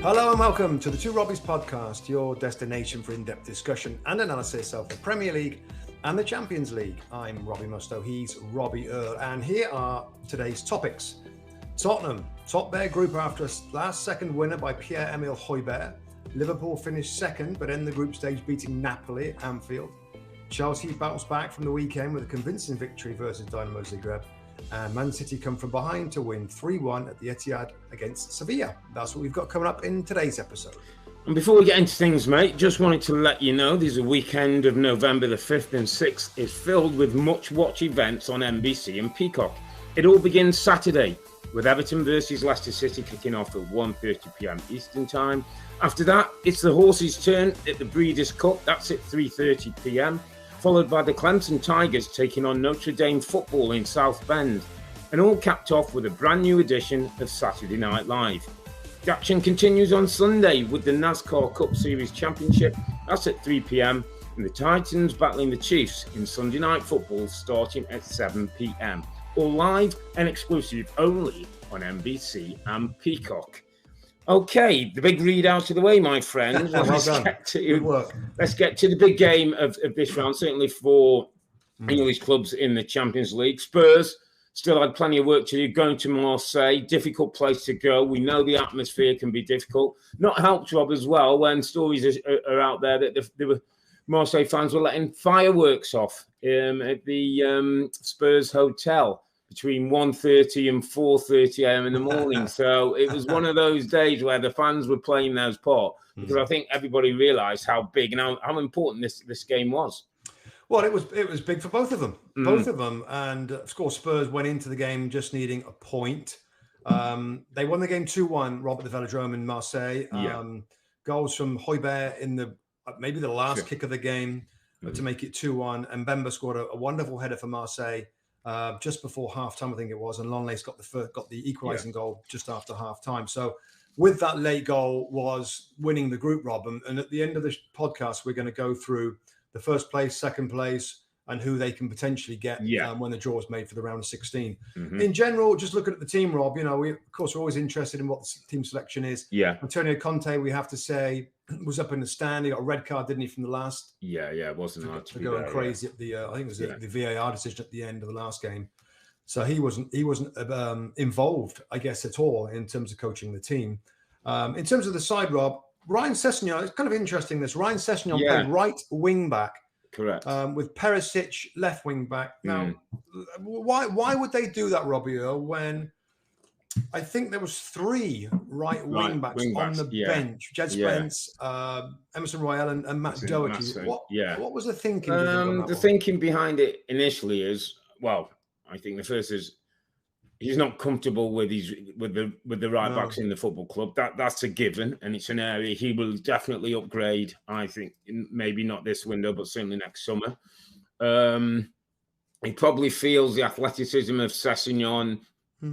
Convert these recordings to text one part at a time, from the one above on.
Hello and welcome to the Two Robbies Podcast, your destination for in-depth discussion and analysis of the Premier League and the Champions League. I'm Robbie Mustoe, he's Robbie Earle, and here are today's topics. Tottenham, top their group after a last-second winner by Pierre-Emile Hojbjerg. Liverpool finished second, but in the group stage beating Napoli at Anfield. Chelsea bounced back from the weekend with a convincing victory versus Dinamo Zagreb. And Man City come from behind to win 3-1 at the Etihad against Sevilla. That's what we've got coming up in today's episode. And before we get into things, mate, just wanted to let you know there's a weekend of November the 5th and 6th is filled with much-watch events on NBC and Peacock. It all begins Saturday with Everton versus Leicester City kicking off at 1:30pm Eastern Time. After that, it's the horses' turn at the Breeders' Cup. That's at 3:30pm. Followed by the Clemson Tigers taking on Notre Dame football in South Bend, and all capped off with a brand new edition of Saturday Night Live. The action continues on Sunday with the NASCAR Cup Series Championship. That's at 3pm, and the Titans battling the Chiefs in Sunday Night Football starting at 7pm. All live and exclusive only on NBC and Peacock. Okay, the big readout of the way, my friends. Let's get to the big game of this round, certainly for English clubs in the Champions League. Spurs still had plenty of work to do, going to Marseille, difficult place to go. We know the atmosphere can be difficult. Not helped, Rob, as well, when stories are out there that Marseille fans were letting fireworks off at the Spurs hotel between 1:30 and 4:30am in the morning. So it was one of those days where the fans were playing those part, because I think everybody realised how big and how important this game was. Well, it was big for both of them. And of course, Spurs went into the game just needing a point. They won the game 2-1, Rob, at the Velodrome in Marseille. Goals from Hojbjerg in maybe the last kick of the game to make it 2-1. And Bemba scored a wonderful header for Marseille just before half-time, I think it was. And Longley's got the equalising goal just after half-time. So with that late goal was winning the group, Rob. And at the end of this podcast, we're going to go through the first place, second place, and who they can potentially get when the draw is made for the round of 16. In general, just looking at the team, Rob, you know, we're always interested in what the team selection is. Antonio Conte, we have to say, was up in the stand. He got a red card, didn't he, from the last? It wasn't hard to be going crazy at the. I think it was the VAR decision at the end of the last game. So he wasn't involved, I guess, at all in terms of coaching the team. In terms of the side, Rob, Ryan Sessegnon, it's kind of interesting. Ryan Sessegnon played right wing back. Correct. With Perisic left wing back. Now, why would they do that, Robbie Earle, when I think there was 3 right wing backs on the bench? Jed Spence, Emerson Royale, and Matt Doherty. What was the thinking? The thinking behind it initially is, well, I think the first is he's not comfortable with the right backs in the football club. That's a given, and it's an area he will definitely upgrade. I think maybe not this window, but certainly next summer. He probably feels the athleticism of Sessegnon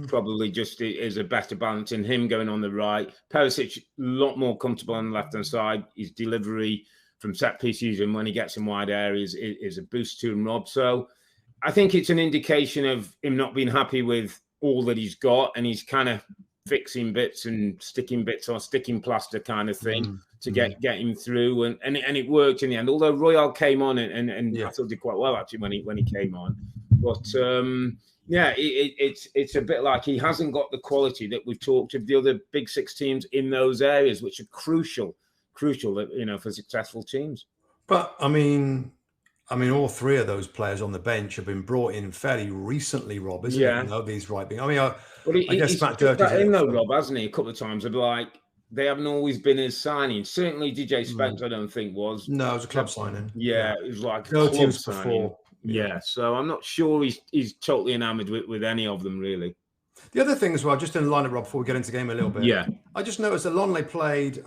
probably just is a better balance in him going on the right. Perisic a lot more comfortable on the left hand side. His delivery from set pieces and when he gets in wide areas is a boost to him, Rob. So I think it's an indication of him not being happy with all that he's got, and he's kind of fixing bits and sticking bits or sticking plaster kind of thing to get him through, and it worked in the end. Although Royale came on and I thought did quite well actually when he came on, but it's a bit like he hasn't got the quality that we've talked of the other big 6 teams in those areas, which are crucial, for successful teams. But I mean, all 3 of those players on the bench have been brought in fairly recently, Rob, isn't it? You know, these right being. I mean, I guess Matt Doherty's in though, Rob, hasn't he? A couple of times. I'd be like, they haven't always been his signing. Certainly, DJ Spence, I don't think was. No, it was a club signing. Yeah, it was like a club signing. Before. Yeah, so I'm not sure he's totally enamoured with any of them, really. The other thing as well, just in the lineup, Rob, before we get into the game a little bit. Yeah. I just noticed that Longley played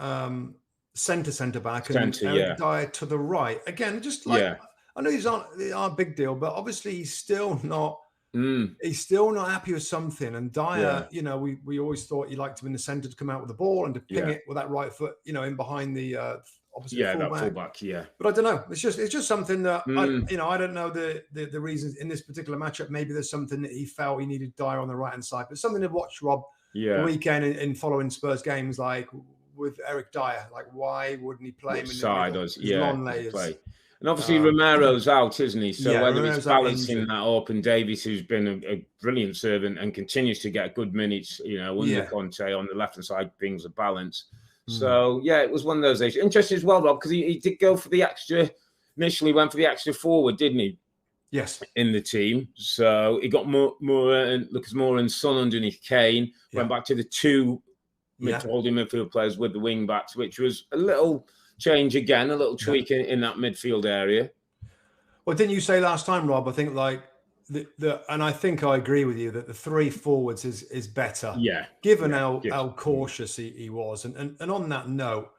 centre back and Eric Dyer to the right. Again, just like, I know these aren't a big deal, but obviously he's still not happy with something. And Dyer, you know, we always thought he liked him in the centre to come out with the ball and to ping it with that right foot, you know, in behind the obviously fullback. But I don't know. It's just something that I don't know the reasons in this particular matchup. Maybe there's something that he felt he needed Dyer on the right hand side, but something to watch, Rob, the weekend in following Spurs games. Like, with Eric Dyer? Like, why wouldn't he play him in side the does, long layers? Play. And obviously Romero's out, isn't he? So whether Romero's it's balancing that up, and Davies, who's been a brilliant servant and continues to get good minutes, under Conte on the left-hand side, things are balanced. So, it was one of those days. Interesting as well, Rob, because he did go for the extra, initially went for the extra forward, didn't he? Yes. In the team. So he got Lucas Moura and Son underneath Kane, went back to the two holding midfield players with the wing backs, which was a little change again, a little tweak in that midfield area. Well, didn't you say last time, Rob? I think and I think I agree with you that the three forwards is better. Yeah. Given how cautious he was. And on that note,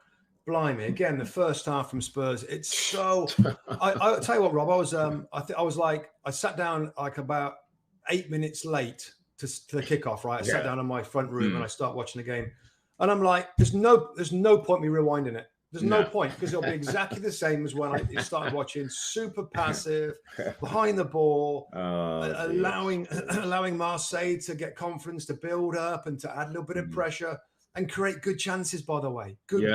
blimey, again, the first half from Spurs, it's so I'll tell you what, Rob, I sat down like about 8 minutes late to the kickoff, right? I sat down in my front room and I start watching the game. And I'm like, there's no point me rewinding it. There's no point, because it'll be exactly the same as when I started watching. Super passive, behind the ball, allowing Marseille to get confidence, to build up and to add a little bit of pressure and create good chances, by the way. Good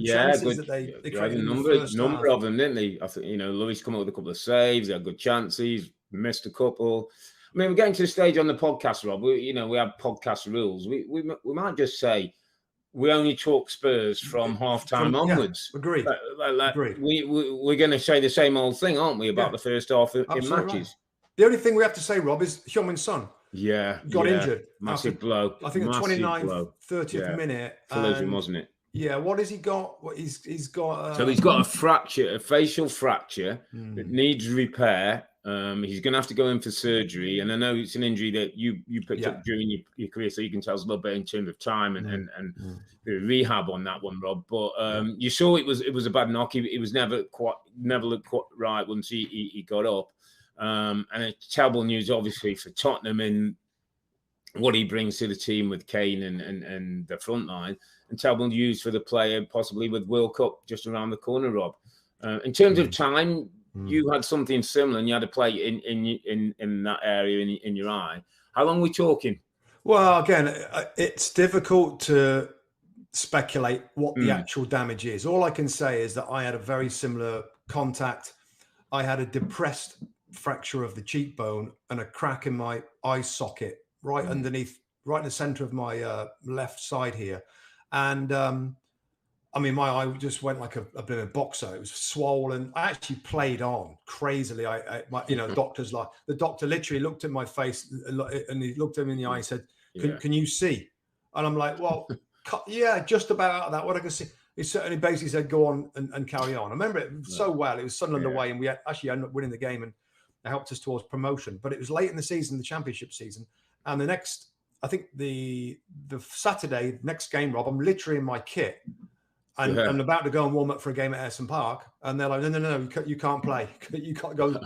chances that they created a number of them, didn't they? I think, Louis come up with a couple of saves, they had good chances, missed a couple. I mean, we're getting to the stage on the podcast, Rob. We have podcast rules. We might just say, we only talk Spurs from half-time onwards. Agreed. Agreed. We're going to say the same old thing, aren't we, about the first half in matches? Right. The only thing we have to say, Rob, is Heung-min Son got injured. Massive blow. I think the 29th, 30th minute. Collision, wasn't it? Yeah, what has he got? He's got... So he's got a facial fracture that needs repair. He's going to have to go in for surgery, and I know it's an injury that you picked up during your career, so you can tell us a little bit in terms of time and the rehab on that one, Rob. But you saw it was a bad knock. It was never looked quite right once he got up, and it's terrible news, obviously, for Tottenham in what he brings to the team with Kane and the front line, and terrible news for the player possibly with World Cup just around the corner, Rob. In terms of time. You had something similar, and you had a play in that area in your eye. How long are we talking? Well, again, it's difficult to speculate what the actual damage is. All I can say is that I had a very similar contact. I had a depressed fracture of the cheekbone and a crack in my eye socket right underneath, right in the center of my left side here. And I mean, my eye just went like a bit of a boxer. It was swollen. I actually played on crazily. Doctors the doctor literally looked at my face and he looked at me in the eye and said, "Can you see?" And I'm like, "Well, just about out of that. What I can see." He certainly basically said, "Go on and carry on." I remember it so well. It was Sunderland away, and we actually ended up winning the game, and it helped us towards promotion. But it was late in the season, the championship season, and the next, I think the Saturday next game, Rob, I'm literally in my kit. And I'm about to go and warm up for a game at Ayresome Park, and they're like, "No, you can't play. You can't go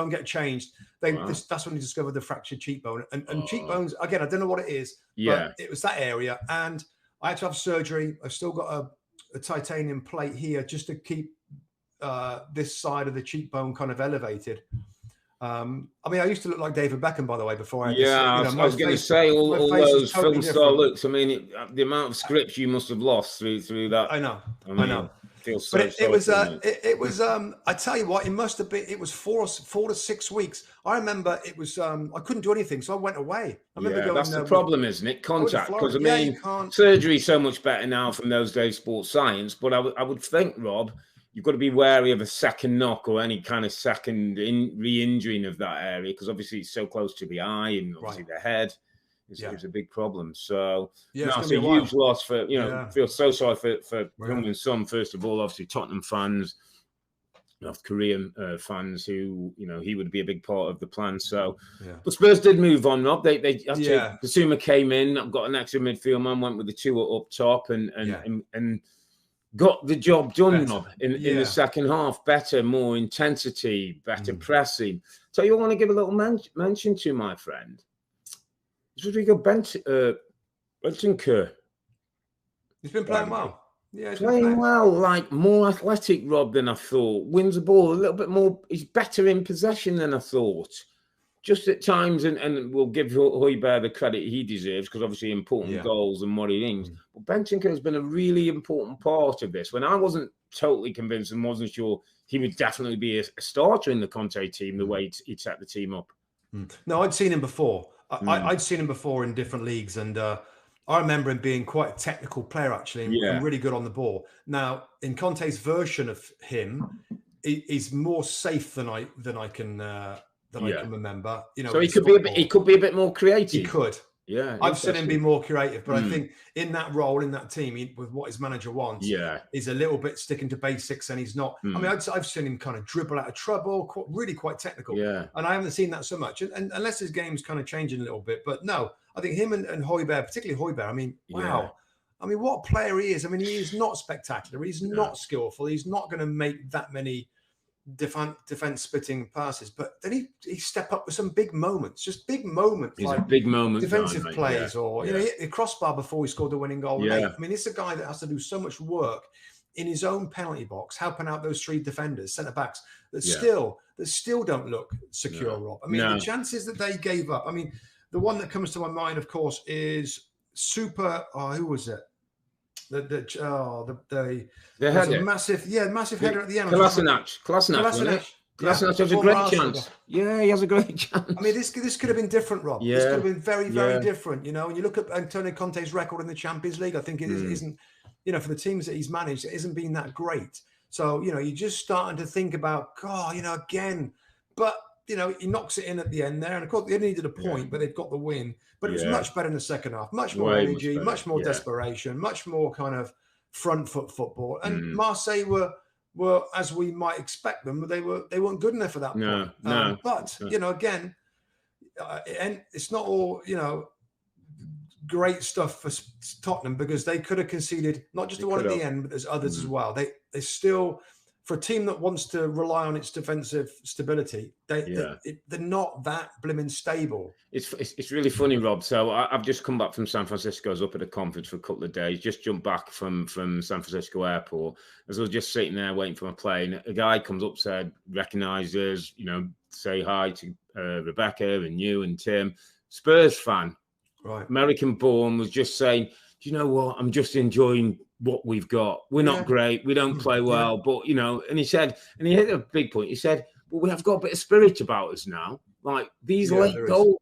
and get changed." That's when they discovered the fractured cheekbone. And cheekbones, again, I don't know what it is, but it was that area. And I had to have surgery. I've still got a titanium plate here just to keep this side of the cheekbone kind of elevated. I mean, I used to look like David Beckham, by the way, before I... I was going to say, all those totally film star looks. I mean, the amount of scripts you must have lost through that. I know. It was, I tell you what, it must have been, it was 4 to 6 weeks. I remember it was, I couldn't do anything, so I went away. I remember going, that's the problem, isn't it? Contact. Because, I mean, surgery's so much better now from those days, sports science, but I would think, Rob, you've got to be wary of a second knock or any kind of second re-injuring of that area, because obviously it's so close to the eye and obviously the head. It's a big problem. So it's a huge loss for, feel so sorry for Heung-min Son, first of all, obviously Tottenham fans, North Korean fans who, he would be a big part of the plan. So, but Spurs did move on, Rob. They Basuma came in, got an extra midfield man, went with the two up top and got the job done, Rob, in the second half. Better, more intensity, better pressing. So you want to give a little mention to, my friend, Rodrigo Bentancur. He's been playing well. Yeah, playing well, like more athletic, Rob, than I thought. Wins the ball a little bit more. He's better in possession than I thought. just at times, and we'll give Hojbjerg the credit he deserves, because obviously important goals and what he means. But Bentancur has been a really important part of this. When I wasn't totally convinced and wasn't sure he would definitely be a starter in the Conte team, the way he'd set the team up. No, I'd seen him before. I'd seen him before in different leagues, and I remember him being quite a technical player, actually, and really good on the ball. Now, in Conte's version of him, he's more safe than I can I can remember. You know, so he could be a bit more creative. He could. Yeah, I've seen him be more creative, but I think in that role, in that team, with what his manager wants, he's a little bit sticking to basics, and he's not. I mean, I've seen him kind of dribble out of trouble, really quite technical. Yeah, and I haven't seen that so much, and unless his game's kind of changing a little bit. But no, I think him and Hojbjerg, particularly Hojbjerg. I mean, wow. Yeah. I mean, what a player he is. I mean, he is not spectacular. He's not skillful. He's not going to make that many defense splitting passes, but then he step up with some big moments, just big moments. He's like a big moment, defensive plays, or you know, a crossbar before he scored the winning goal. I mean, it's a guy that has to do so much work in his own penalty box, helping out those three defenders, centre backs that still don't look secure. Rob, I mean, the chances that they gave up. I mean, the one that comes to my mind, of course, is Super. Who was it? There was a massive header at the end. Kolasinac has a great chance. Yeah, he has a great chance. I mean, this could have been different, Rob. This could have been very, very different. You know, when you look at Antonio Conte's record in the Champions League, I think it isn't, you know, for the teams that he's managed, it hasn't been that great. So, you know, you're just starting to think about, God, you know, again, but you know, he knocks it in at the end there, and of course they only needed a point, but they've got the win. But it was much better in the second half, much more energy, much more desperation, much more kind of front foot football. And Marseille were as we might expect them, but they weren't good enough for that point. But you know, again, and it's not all, you know, great stuff for Tottenham, because they could have conceded not just the one at the end, but there's others as well. They still, for a team that wants to rely on its defensive stability, they're not that blimmin' stable. It's really funny, Rob. So I've just come back from San Francisco. I was up at a conference for a couple of days. Just jumped back from San Francisco airport. As I was just sitting there waiting for my plane, a guy comes up, said, recognizes, you know, say hi to Rebecca and you and Tim. Spurs fan, right? American born, was just saying, do you know what? I'm just enjoying what we've got. We're not great. We don't play well, but you know. And he said, and he hit a big point. He said, "Well, we have got a bit of spirit about us now. Like these late goals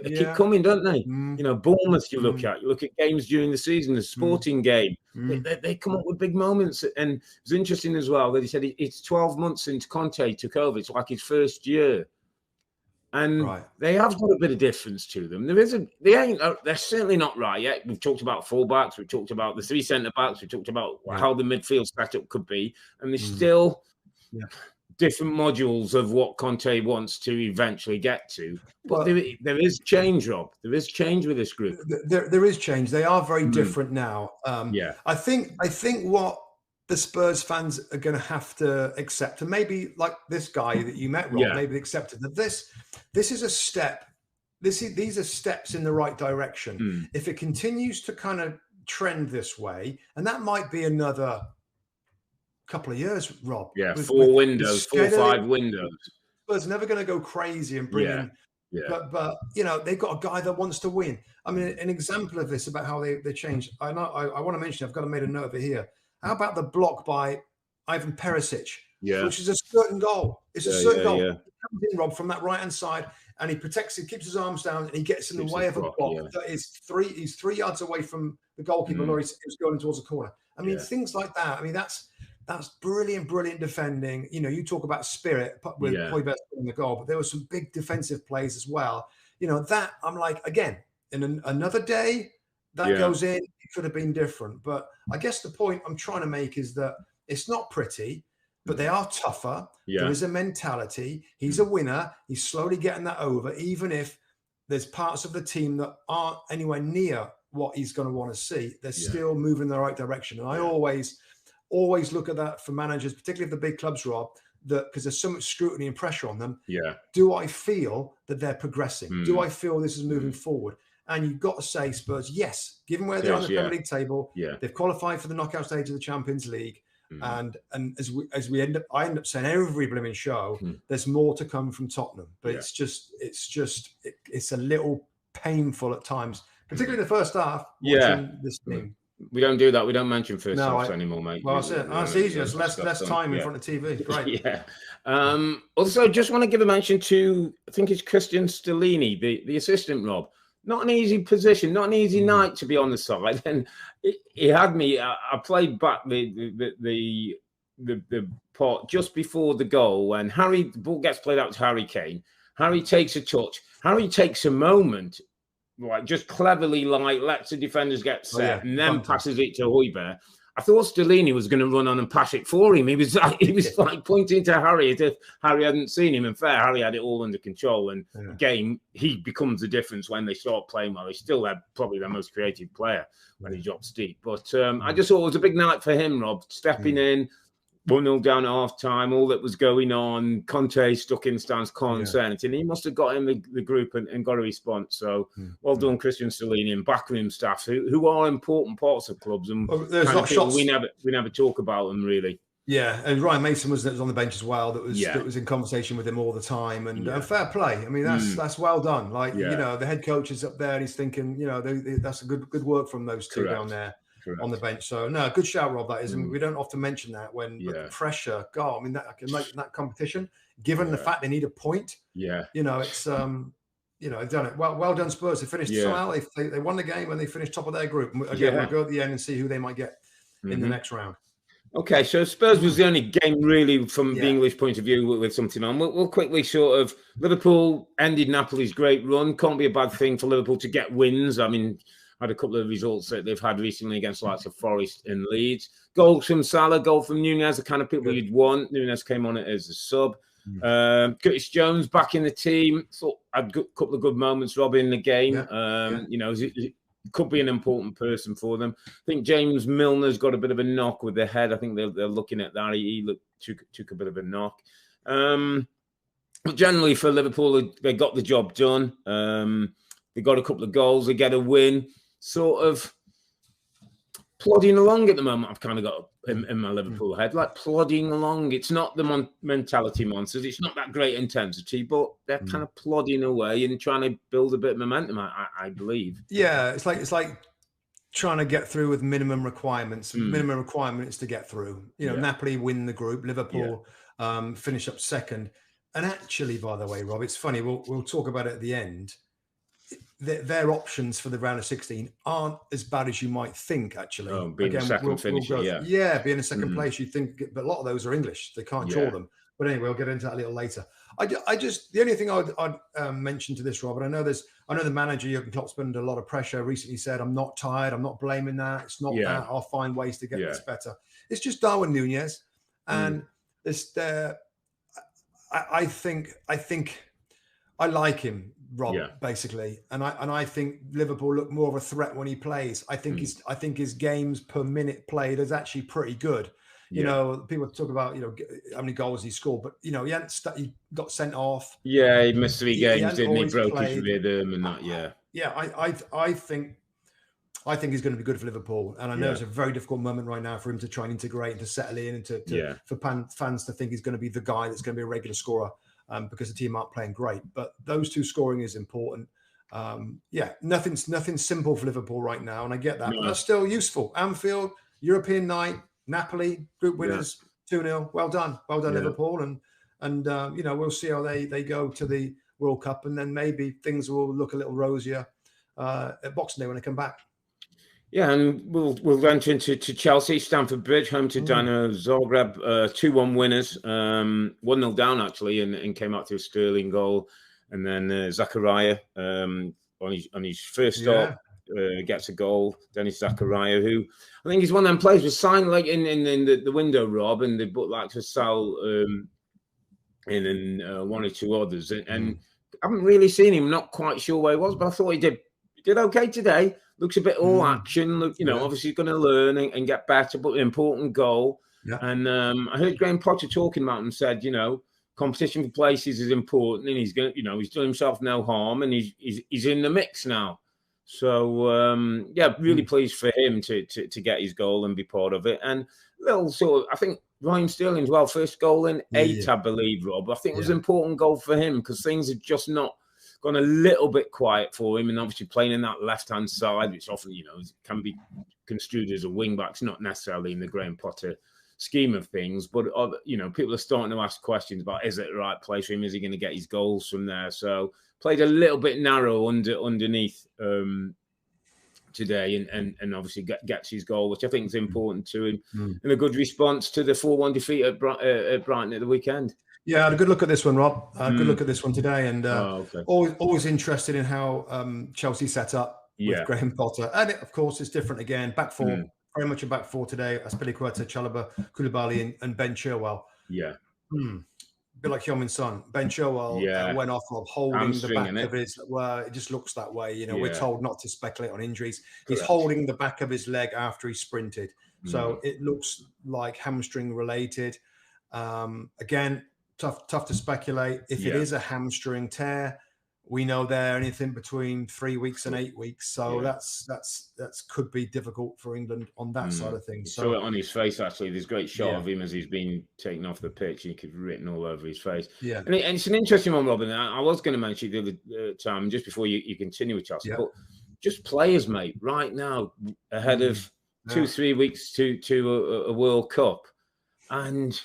keep coming, don't they? You know, Bournemouth. You look at games during the season, the Sporting game. They come up with big moments. And it's interesting as well that he said it's 12 months since Conte took over. It's like his first year. And they have got a bit of difference to them. They're certainly not right yet. We've talked about fullbacks. We've talked about the three centre backs. We've talked about how the midfield setup could be. And there's still different modules of what Conte wants to eventually get to. But there is change, Rob. There is change with this group. There is change. They are very different now. I think what the Spurs fans are going to have to accept, and maybe like this guy that you met, Rob, maybe accepted that this is a step. These are steps in the right direction. If it continues to kind of trend this way, and that might be another couple of years, Rob. Yeah, 4 or 5 windows. Spurs never going to go crazy and bring in. Yeah. But you know, they've got a guy that wants to win. I mean, an example of this about how they changed. I want to mention. I've got to make a note of it here. How about the block by Ivan Perisic, which is a certain goal? It's a certain goal. Yeah. He comes in, Rob, from that right-hand side, and he protects it, keeps his arms down, and he gets in the way of a block that is he's 3 yards away from the goalkeeper, or he's going towards the corner. I mean, things like that. I mean, that's brilliant defending. You know, you talk about spirit with Hojbjerg in the goal, but there were some big defensive plays as well. You know, that I'm like, again, in another day, that goes in, it could have been different. But I guess the point I'm trying to make is that it's not pretty, but they are tougher. There is a mentality. He's a winner. He's slowly getting that over, even if there's parts of the team that aren't anywhere near what he's going to want to see. They're still moving in the right direction. And I always look at that for managers, particularly of the big clubs, Rob, that because there's so much scrutiny and pressure on them. Do I feel that they're progressing? Do I feel this is moving forward? And you've got to say, Spurs, yes, given where they're on the Premier League table, they've qualified for the knockout stage of the Champions League. And as we I end up saying every blooming show, there's more to come from Tottenham. But it's a little painful at times, particularly in the first half. Watching this team. We don't do that. We don't mention first halves anymore, mate. Well, that's it. That's easier. It's less time in front of TV. Great. Also, just want to give a mention to, I think it's Christian Stellini, the assistant, Rob. Not an easy position, not an easy night to be on the side. And he had me. I played back the part just before the goal when the ball gets played out to Harry Kane. Harry takes a touch. Harry takes a moment. Like just cleverly, lets the defenders get set and then passes it to Hojbjerg. I thought Stellini was going to run on and pass it for him. He was like pointing to Harry as if Harry hadn't seen him. And fair, Harry had it all under control. And again, he becomes the difference when they start playing well. He's still probably their most creative player when he drops deep. But I just thought it was a big night for him, Rob, stepping in. 1-0 down at half-time, all that was going on. Conte stuck in stands, can't say anything. He must have got in the group and got a response. So well done, Christian Stellini and backroom staff, who are important parts of clubs. And there's not shots. We never talk about them, really. Yeah, and Ryan Mason was on the bench as well. That was in conversation with him all the time, and fair play. I mean, that's well done. Like you know, the head coach is up there, and he's thinking, you know, that's a good work from those two down there. On the bench. So no, good shout, Rob. That is, and we don't often mention that when the pressure. God, I mean, that can make that competition. Given the fact they need a point, you know, it's you know, they've done it well. Well done, Spurs. They finished somehow. They won the game and they finished top of their group. And again, we'll go at the end and see who they might get in the next round. Okay, so Spurs was the only game really from the English point of view with something on. We'll quickly sort of Liverpool ended Napoli's great run. Can't be a bad thing for Liverpool to get wins. I mean. Had a couple of results that they've had recently against the likes of Forest and Leeds. Goals from Salah, goal from Nunez, the kind of people you'd want. Nunez came on it as a sub. Curtis Jones back in the team. Thought had a couple of good moments, Robbie, in the game. You know, it could be an important person for them. I think James Milner's got a bit of a knock with the head. I think they're looking at that. He took a bit of a knock. But generally for Liverpool, they got the job done. They got a couple of goals. They get a win. Sort of plodding along at the moment. I've kind of got in my Liverpool head, like plodding along. It's not the mentality monsters. It's not that great intensity, but they're kind of plodding away and trying to build a bit of momentum. I believe. Yeah, it's like trying to get through with minimum requirements. Minimum requirements to get through. You know, Napoli win the group. Liverpool finish up second. And actually, by the way, Rob, it's funny. We'll talk about it at the end. Their options for the round of 16 aren't as bad as you might think, actually. Oh, being a second finisher, being a second place, you think, but a lot of those are English. They can't draw them. But anyway, we'll get into that a little later. I just the only thing I'd mention to this, Robert, I know the manager, Jurgen Klopp's under a lot of pressure. Recently said, I'm not tired. I'm not blaming that. It's not that. I'll find ways to get this better. It's just Darwin Nunez. And I think I like him, Rob, basically, and I think Liverpool look more of a threat when he plays. I think his games per minute played is actually pretty good. You know, people talk about how many goals he scored, but he got sent off. Yeah, he missed 3 games, didn't he? Broke his rhythm and that. I think he's going to be good for Liverpool, and I know it's a very difficult moment right now for him to try and integrate and to settle in, and for fans to think he's going to be the guy that's going to be a regular scorer. Because the team aren't playing great, but those two scoring is important. Nothing simple for Liverpool right now, and I get that, but that's still useful. Anfield, European night, Napoli, group winners, 2-0. Well done, Liverpool, and we'll see how they go to the World Cup, and then maybe things will look a little rosier at Boxing Day when they come back. Yeah, and we'll venture into Chelsea, Stamford Bridge, home to Dinamo Zagreb, 2-1 winners, 1-0 down actually, and came out to a Sterling goal, and then Zakaria on his first start gets a goal. Dennis Zakaria, who I think is one of them players was signed like in the window, Rob, and they put like to sell and one or two others, and I haven't really seen him. Not quite sure where he was, but I thought he did okay today. Looks a bit all action. Look, obviously he's going to learn and get better, but an important goal. Yeah. And I heard Graham Potter talking about him, said, competition for places is important, and he's going, he's done himself no harm, and he's in the mix now. So, really pleased for him to get his goal and be part of it. And little sort of, I think Ryan Sterling's first goal in 8, I believe, Rob. I think it was an important goal for him because things had just not gone a little bit quiet for him. And obviously playing in that left-hand side, which often, can be construed as a wing-back. It's not necessarily in the Graham Potter scheme of things. But, people are starting to ask questions about, is it the right place for him? Is he going to get his goals from there? So played a little bit narrow underneath today and obviously gets his goal, which I think is important to him, and a good response to the 4-1 defeat at Brighton at the weekend. Yeah, I had a good look at this one, Rob. Good look at this one today, and always interested in how Chelsea set up with Graham Potter. And of course, it's different again. Back four, very much a back four today. Aspilicueta, Chalobah, Koulibaly, and Ben Chilwell. Yeah. A bit like Heung-min Son. Ben Chilwell went off of holding the back of his. Well, it just looks that way. We're told not to speculate on injuries. Correct. He's holding the back of his leg after he sprinted, so it looks like hamstring related. Again, tough to speculate. If it is a hamstring tear, we know they're anything between 3 weeks and 8 weeks. So that's could be difficult for England on that side of things. So it on his face, actually, there's a great shot of him as he's been taken off the pitch. You could have written all over his face. Yeah. And it's an interesting one, Robin. I was going to mention the other time, just before you continue with Chelsea, but just players, mate, right now, ahead of 2-3 weeks to a World Cup. And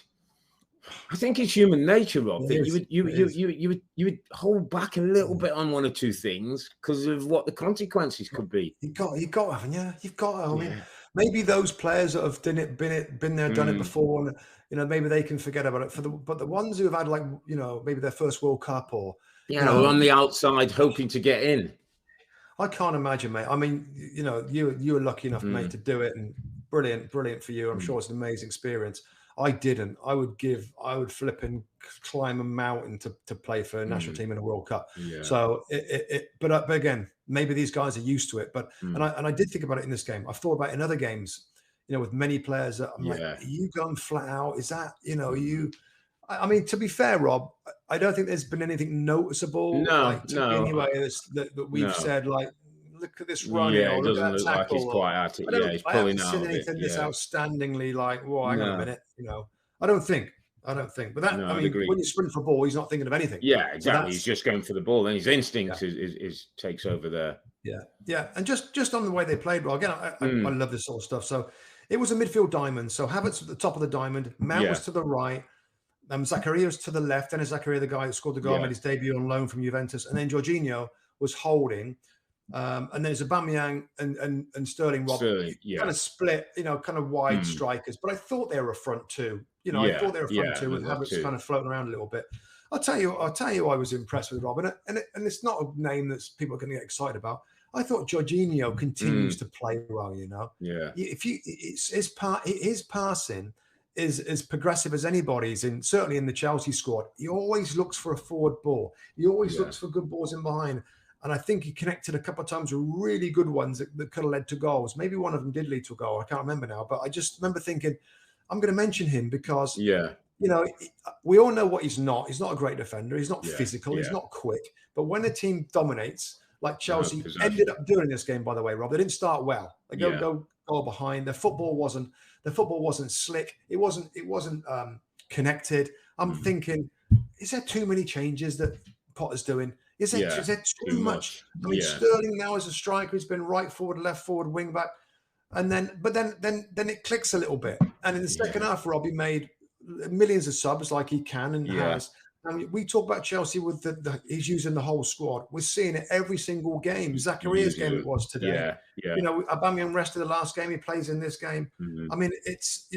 I think it's human nature, Rob, that you would hold back a little bit on one or two things because of what the consequences could be. You've got, haven't you? You've got. I mean, maybe those players that have been there, done it before, and maybe they can forget about it. But the ones who have had maybe their first World Cup or on the outside hoping to get in. I can't imagine, mate. I mean, you were lucky enough, mate, to do it, and brilliant for you. I'm sure it's an amazing experience. I didn't. I would flip and climb a mountain to play for a national team in a World Cup. Yeah. So, but again, maybe these guys are used to it. But and I did think about it in this game. I've thought about it in other games, with many players that I'm like, are you going flat out? Is that I mean, to be fair, Rob, I don't think there's been anything noticeable. Anyway, that we've said like, look at this run. Yeah, it doesn't look like he's quite at it. Yeah, he's pulling out. I haven't seen anything this outstandingly like, whoa, hang on a minute. I don't think. But that, I mean, when you sprint for a ball, he's not thinking of anything. Yeah, exactly. So he's just going for the ball. Then his instinct is takes over there. Yeah. And just on the way they played, well, again, I love this sort of stuff. So it was a midfield diamond. So Havertz at the top of the diamond, Mount was to the right, Zakaria was to the left. Then Zakaria, the guy that scored the goal, made his debut on loan from Juventus, and then Jorginho was holding. And then it's Aubameyang and Sterling, Rob, kind of split, kind of wide strikers. But I thought they were a front two. I thought they were a front two with Havertz kind of floating around a little bit. I'll tell you, I was impressed with, Rob, and it's not a name that people are going to get excited about. I thought Jorginho continues to play well. Yeah. If his passing is as progressive as anybody's, certainly in the Chelsea squad. He always looks for a forward ball. He always looks for good balls in behind. And I think he connected a couple of times with really good ones that could have led to goals. Maybe one of them did lead to a goal. I can't remember now. But I just remember thinking, I'm going to mention him because, we all know what he's not. He's not a great defender. He's not physical. He's not quick. But when a team dominates, like Chelsea ended up doing this game, by the way, Rob, they didn't start well. They go behind. Their football wasn't slick. It wasn't connected. I'm thinking, is there too many changes that Potter's doing? Is there too much? I mean, Sterling now as a striker, he's been right forward, left forward, wing back, and then it clicks a little bit. And in the second half, Robbie made millions of subs like he can and has. I mean, we talk about Chelsea with he's using the whole squad. We're seeing it every single game. Zakaria's game it was today. Aubameyang rested the last game. He plays in this game. I mean, it's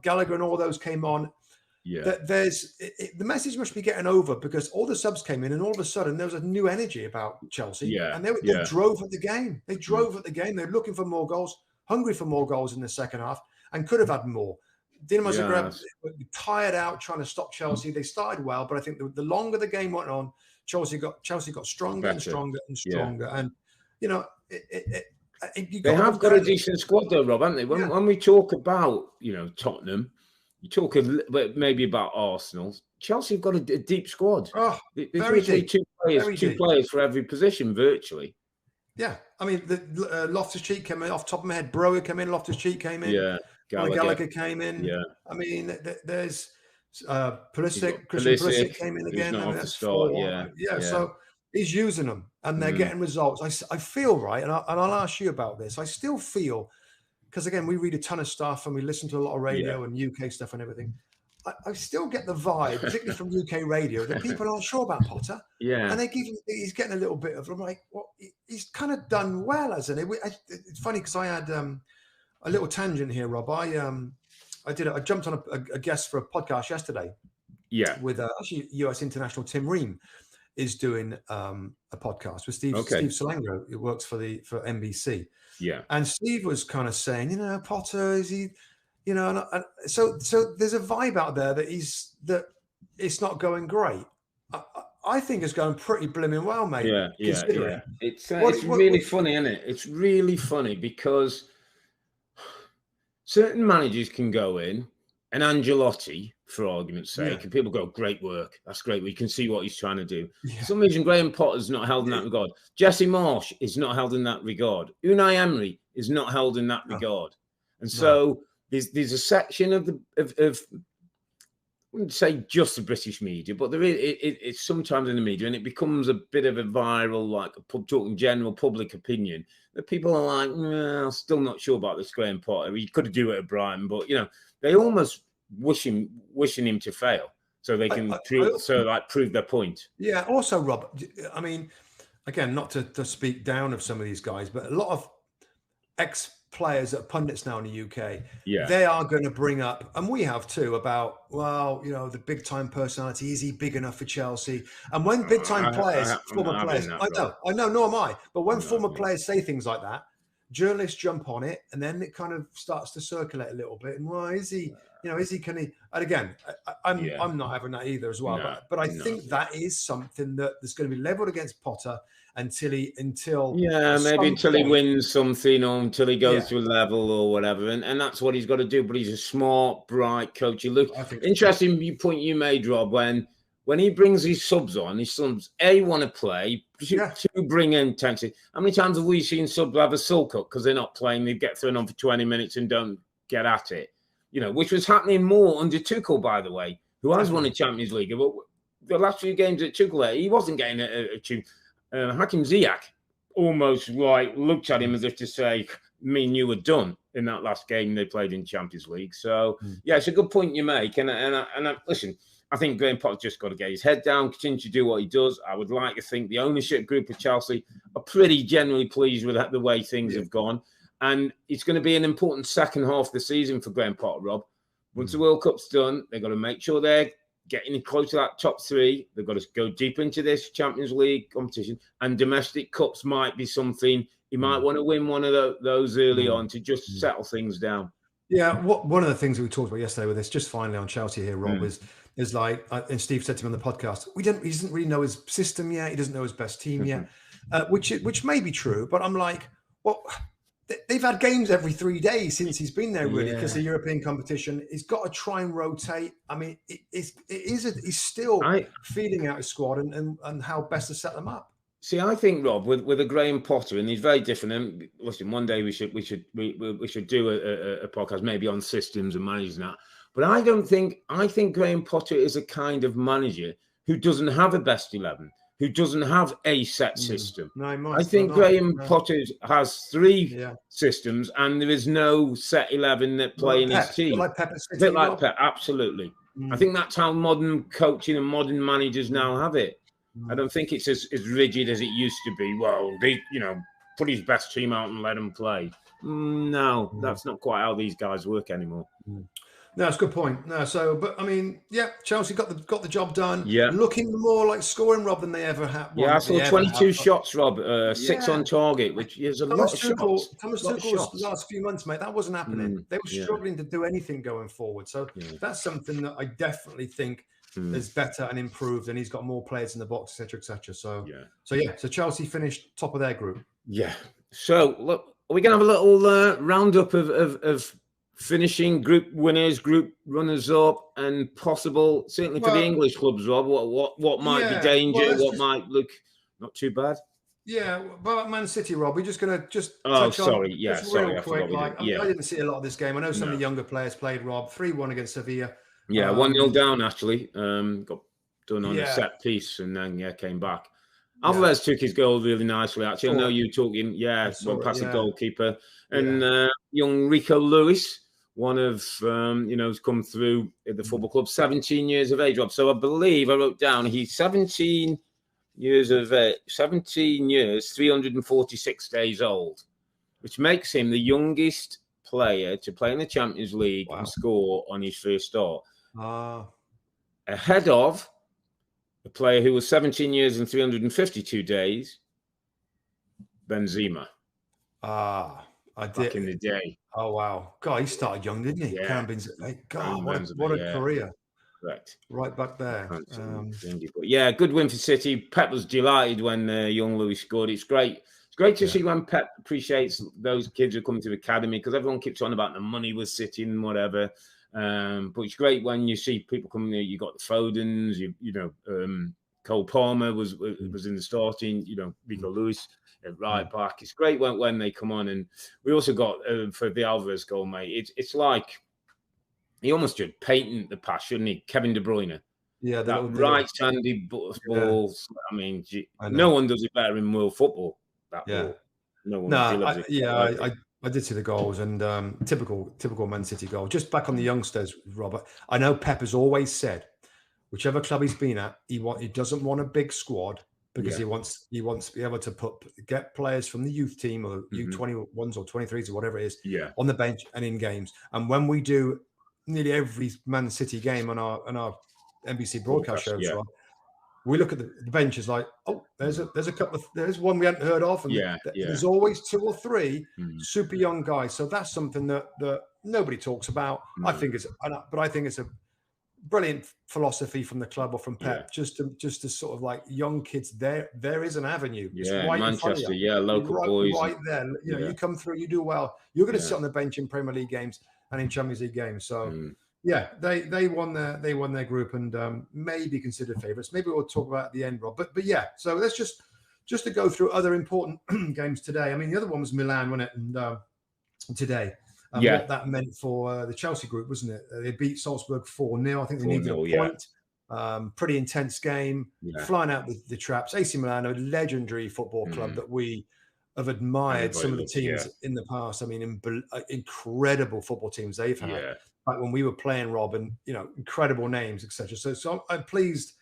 Gallagher and all those came on. That the message must be getting over because all the subs came in and all of a sudden there was a new energy about Chelsea and they drove at the game. They drove at the game. They're looking for more goals, hungry for more goals in the second half and could have had more. Dinamo Zagreb tired out trying to stop Chelsea. They started well, but I think the longer the game went on, Chelsea got stronger and stronger and stronger. And they have got a decent squad though, Rob, haven't they? When we talk about Tottenham. You talk a little bit maybe about Arsenal. Chelsea have got a deep squad. Oh, there's literally two players for every position, virtually. Yeah, I mean, Loftus-Cheek came in off the top of my head. Brower came in. Loftus-Cheek came in. Yeah, Gallagher came in. Yeah, I mean, there's Christian Pulisic, Pulisic came in again. not I mean, off the that's start. 4-1. Yeah. So he's using them, and they're getting results. I feel right, and I'll ask you about this. I still feel, because again, we read a ton of stuff and we listen to a lot of radio and UK stuff and everything. I still get the vibe, particularly from UK radio, that people aren't sure about Potter. Yeah. And he's getting a little bit of, I'm like, well, he's kind of done well, hasn't he? It's funny because I had a little tangent here, Rob. I jumped on a guest for a podcast yesterday. Yeah. With actually US international Tim Ream is doing a podcast with Steve Salengro, who works for NBC. Yeah. And Steve was kind of saying, Potter, is he, and so there's a vibe out there that it's not going great. I think it's going pretty blooming well, mate. Yeah. It's really funny, isn't it? It's really funny because certain managers can go in, and Ancelotti, for argument's sake, and people go, great work. That's great. We can see what he's trying to do. Yeah. For some reason, Graham Potter's not held in that regard. Jesse Marsh is not held in that regard. Unai Emery is not held in that regard. And so there's a section of I wouldn't say just the British media, but there is it's sometimes in the media, and it becomes a bit of a viral, like talking general public opinion, that people are like, I'm still not sure about this Graham Potter. He could do it at Brighton, but they almost wishing him to fail so they can prove their point. Yeah. Also, Rob, I mean, again, not to speak down of some of these guys, but a lot of ex-players that are pundits now in the UK, they are going to bring up, and we have too, about, the big-time personality, is he big enough for Chelsea? And when big-time players, former players, I know, nor am I, but when former players say things like that, journalists jump on it, and then it kind of starts to circulate a little bit. And why is he? Can he? And again, I'm not having that either as well. But I think that is something that's going to be levelled against Potter until he wins something, or until he goes to a level or whatever. And that's what he's got to do. But he's a smart, bright coach. Interesting point you made, Rob, when he brings his subs on, his subs want to play, to bring intensity. How many times have we seen subs have a sulk up because they're not playing? They get thrown on for 20 minutes and don't get at it. Which was happening more under Tuchel, by the way, who has won a Champions League. But the last few games at Tuchel, he wasn't getting a tune. Hakim Ziyech almost looked at him as if to say, me and you were done in that last game they played in Champions League. So, it's a good point you make. And listen, I think Graham Potter's just got to get his head down, continue to do what he does. I would like to think the ownership group of Chelsea are pretty generally pleased with the way things have gone. And it's going to be an important second half of the season for Graham Potter, Rob. Once the World Cup's done, they've got to make sure they're getting close to that top three. They've got to go deep into this Champions League competition. And domestic cups might be something. He might want to win one of those early on to just settle things down. Yeah, one of the things that we talked about yesterday with this, just finally on Chelsea here, Rob, is like, and Steve said to me on the podcast, he doesn't really know his system yet. He doesn't know his best team yet, which may be true. But I'm like, well, they've had games every 3 days since he's been there, really, because the European competition. He's got to try and rotate. I mean, he's still feeling out his squad and how best to set them up. See, I think, Rob, with a Graham Potter, and he's very different. And listen, one day we should do a podcast maybe on systems and managing that. But I think Graham Potter is a kind of manager who doesn't have a best 11, who doesn't have a set system. No, I think Graham Potter has three systems, and there is no set 11 that play in his team. Like Pep, a bit like Pep, absolutely. I think that's how modern coaching and modern managers now have it. I don't think it's as rigid as it used to be. Well, they, put his best team out and let him play. No, that's not quite how these guys work anymore. No, it's a good point. No, but I mean, Chelsea got the job done. Yeah, looking more like scoring, Rob, than they ever have. I saw 22 shots, Rob, 6 on target, which is a lot of shots. Thomas Tuchel's last few months, mate, that wasn't happening. They were struggling to do anything going forward. So that's something that I definitely think is better and improved, and he's got more players in the box, etc., etc. So Chelsea finished top of their group. Yeah. So look, are we going to have a little roundup of finishing group winners, group runners up, and possible, certainly for the English clubs, Rob, what might be danger, might look not too bad? Yeah, but Man City, Rob, we're just going to Oh, touch on sorry. Yeah, just sorry. real I forgot quick. we Like, did. I mean, Yeah. I didn't see a lot of this game. I know some of No. the younger players played, Rob. 3-1 against Sevilla. Yeah, 1-0 down, actually. Got done on a Yeah. set piece and then, came back. Yeah. Alvarez took his goal really nicely, actually. I know you talking, went past the yeah. goalkeeper. And young Rico Lewis, one of, who's come through at the football club, 17 years of age, Rob. So I believe I wrote down he's 17 years of age, 17 years, 346 days old, which makes him the youngest player to play in the Champions League and score on his first start. Ahead of a player who was 17 years and 352 days, Benzema. Back in the day. Oh, wow. God, he started young, didn't he? Yeah. God, what a career. Correct. Right back there. But good win for City. Pep was delighted when young Louis scored. It's great. It's great to see when Pep appreciates those kids who come to the academy, because everyone keeps on about the money with City and whatever. But it's great when you see people coming there. You got the Fodens, Cole Palmer was in the starting, Rico Lewis at right back. It's great when they come on. And we also got for the Alvarez goal, mate. It's like he almost should patent the pass, shouldn't he? Kevin De Bruyne. Yeah, that right-handed ball. I mean, no one does it better in world football. That ball. No one delivers it. I did see the goals, and typical Man City goal. Just back on the youngsters, Robert. I know Pep has always said, whichever club he's been at, he doesn't want a big squad because he wants to be able to get players from the youth team or U21s or 23s or whatever it is on the bench and in games. And when we do nearly every Man City game on our NBC broadcast shows, Rob, we look at the bench as like, there's one we hadn't heard of, and there's always 2 or 3 super young guys. So that's something that nobody talks about. I think it's a brilliant philosophy from the club or from Pep, just to sort of like young kids. There is an avenue. It's right Manchester, in front of you. local boys, right there. You come through, you do well. You're going to sit on the bench in Premier League games and in Champions League games. So. They won their group and may be considered favourites. Maybe we'll talk about it at the end, Rob. But so let's just to go through other important games today. I mean, the other one was Milan, wasn't it? And today, what that meant for the Chelsea group, wasn't it? They beat Salzburg 4-0. I think they needed a point. Pretty intense game, flying out the traps. AC Milan, a legendary football club that we have admired. Some of the teams in the past. I mean, incredible football teams they've had. Like when we were playing, Rob, and incredible names, etc. So I'm pleased,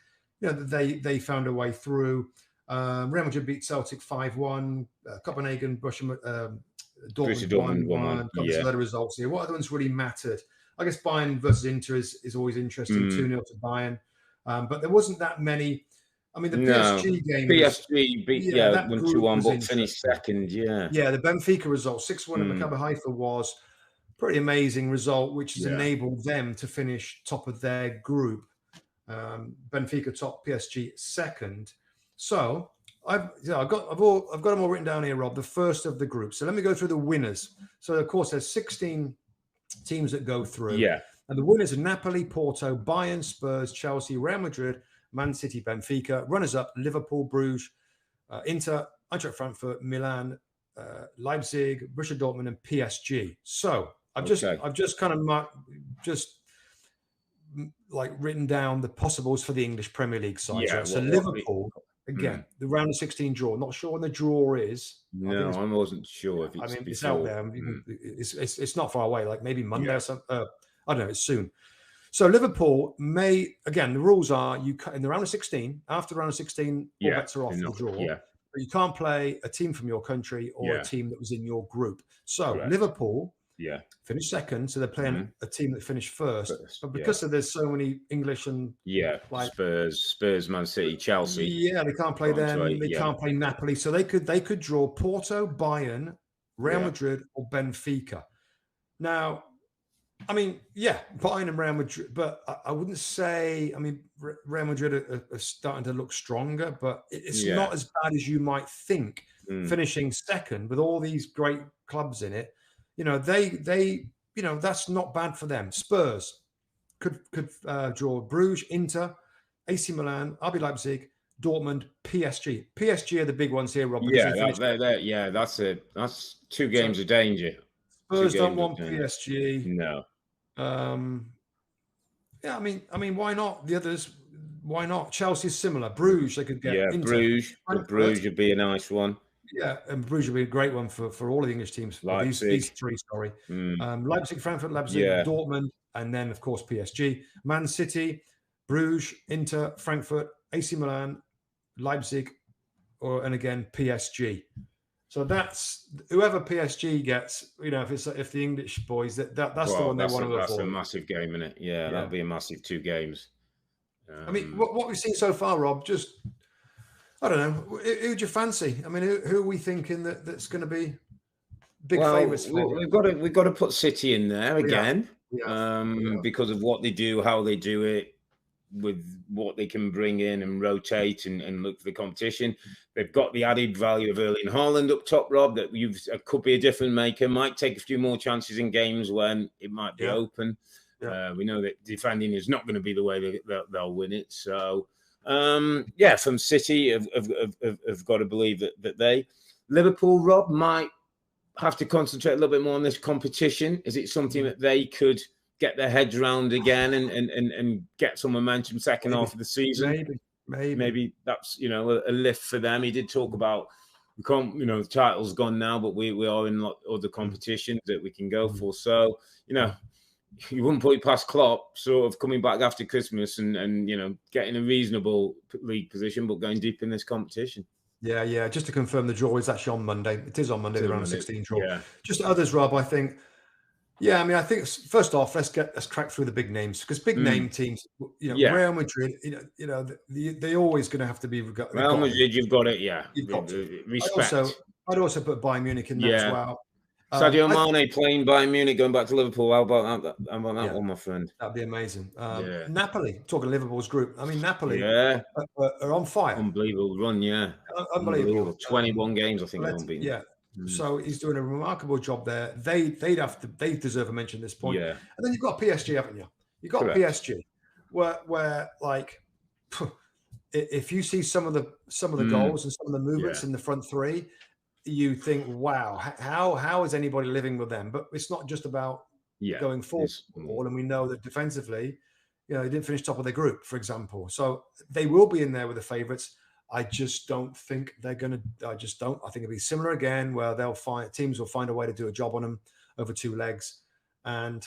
that they found a way through. Real Madrid beat Celtic 5-1. Copenhagen, Dortmund 1-1. Got some other results here. What other ones really mattered? I guess Bayern versus Inter is always interesting. 2-0 to Bayern, but there wasn't that many. I mean, the PSG game. PSG beat 1-1, but finished second. Yeah, the Benfica result 6-1 at Maccabi Haifa was pretty amazing result, which has enabled them to finish top of their group. Benfica top, PSG second. So I've got them all written down here, Rob. The first of the group. So let me go through the winners. So of course there's 16 teams that go through. Yeah. And the winners are Napoli, Porto, Bayern, Spurs, Chelsea, Real Madrid, Man City, Benfica. Runners up: Liverpool, Bruges, Inter, Eintracht Frankfurt, Milan, Leipzig, Borussia Dortmund, and PSG. So I've just kind of written down the possibles for the English Premier League sides. Yeah, right? So Liverpool, again, the round of 16 draw. Not sure when the draw is. No, I wasn't sure if it's it's out there. It's not far away, like maybe Monday or something. I don't know, it's soon. So Liverpool may, again, the rules are you in the round of 16, after the round of 16, all bets are off the draw. Yeah. But you can't play a team from your country or a team that was in your group. So Liverpool finished second, so they're playing a team that finished first. But because there's so many English and Spurs, Man City, Chelsea. Yeah, they can't play them. They can't play Napoli. So they could draw Porto, Bayern, Real Madrid, or Benfica. Now, I mean, Bayern and Real Madrid, but I wouldn't say. I mean, Real Madrid are starting to look stronger, but it's not as bad as you might think. Finishing second with all these great clubs in it. They that's not bad for them. Spurs could draw Bruges, Inter, AC Milan, RB Leipzig, Dortmund, PSG. PSG are the big ones here, Rob. That's 2 games of danger. Spurs don't want PSG. No. Yeah, I mean, why not? The others, why not? Chelsea's similar. Bruges, they could get into. Bruges. Bruges would be a nice one. Yeah, and Bruges would be a great one for all of the English teams. These 3, sorry. Leipzig, Frankfurt, Leipzig, Dortmund, and then, of course, PSG. Man City, Bruges, Inter, Frankfurt, AC Milan, Leipzig, and again, PSG. So that's whoever PSG gets, if the English boys, that's the one they want to avoid. That's a massive game, isn't it? Yeah, that'll be a massive 2 games. I mean, what we've seen so far, Rob, just, I don't know, who'd you fancy? I mean, who are we thinking that's going to be big favourites for? We've got to put City in there again because of what they do, how they do it, with what they can bring in and rotate and look for the competition. They've got the added value of Earle and Haaland up top, Rob, that could be a difference maker, might take a few more chances in games when it might be open. We know that defending is not going to be the way they'll win it. So, from City, have got to believe that they. Liverpool, Rob, might have to concentrate a little bit more on this competition. Is it something that they could get their heads around again and get some momentum second half of the season? Maybe that's a lift for them. He did talk about the title's gone now, but we are in other competitions that we can go for. So you wouldn't put it past Klopp sort of coming back after Christmas and getting a reasonable league position, but going deep in this competition. Yeah. Just to confirm, the draw is actually on Monday. It is on Monday, the round of 16 draw. Yeah. Just others, Rob, I think. Yeah, I mean, I think first off, let's crack through the big names, because big name teams, Real Madrid, they're always going to have to be. Real Madrid, you've got it. Yeah, you've got respect. I'd also put Bayern Munich in there as well. Sadio Mane playing Bayern Munich, going back to Liverpool. How about that? One, my friend? That'd be amazing. Napoli, talking Liverpool's group. I mean, Napoli are on fire. Unbelievable run, unbelievable. 21 games, I think, they're unbeaten. Yeah. So he's doing a remarkable job there. They deserve a mention at this point. Yeah. And then you've got PSG, haven't you? You've got PSG, where like, if you see some of the goals and some of the movements in the front 3, you think, wow, how is anybody living with them? But it's not just about going forward. And we know that defensively, they didn't finish top of their group, for example. So they will be in there with the favourites. I just don't think they're going to. I think it'll be similar again, where teams will find a way to do a job on them over 2 legs and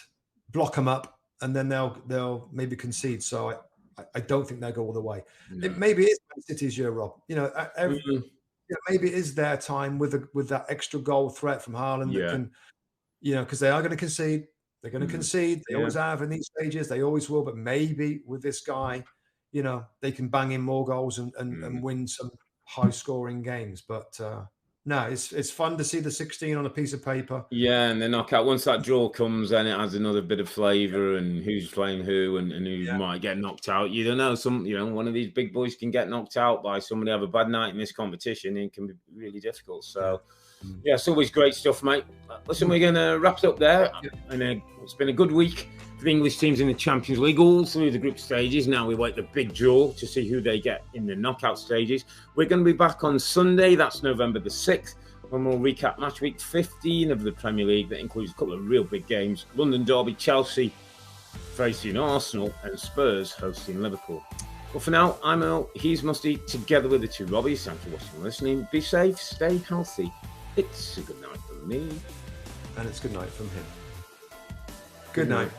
block them up, and then they'll maybe concede. So I don't think they'll go all the way. No. Maybe it's Man City's year, Rob. Maybe it is their time with that extra goal threat from Haaland that can, because they are going to concede. They're going to concede. They always have in these stages. They always will. But maybe with this guy, they can bang in more goals and win some high-scoring games. But no, it's fun to see the 16 on a piece of paper. Yeah, and the knockout. Once that draw comes, then it adds another bit of flavour and who's playing who and who might get knocked out. You don't know. One of these big boys can get knocked out by somebody have a bad night in this competition. It can be really difficult. So, it's always great stuff, mate. Listen, we're going to wrap it up there. And it's been a good week for the English teams in the Champions League, all through the group stages. Now we wait the big draw to see who they get in the knockout stages. We're going to be back on Sunday. That's November the 6th, when we'll recap match week 15 of the Premier League. That includes a couple of real big games. London derby, Chelsea facing Arsenal, and Spurs hosting Liverpool. But for now, I'm Earle, he's Mustoe, together with the 2 Robbies. Thanks for watching and listening. Be safe, stay healthy. It's a good night from me. And it's good night from him. Good night.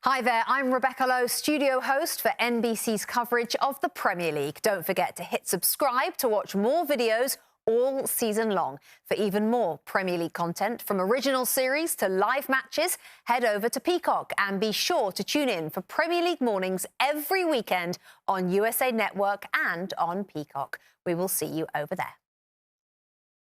Hi there, I'm Rebecca Lowe, studio host for NBC's coverage of the Premier League. Don't forget to hit subscribe to watch more videos all season long. For even more Premier League content, from original series to live matches, head over to Peacock and be sure to tune in for Premier League mornings every weekend on USA Network and on Peacock. We will see you over there.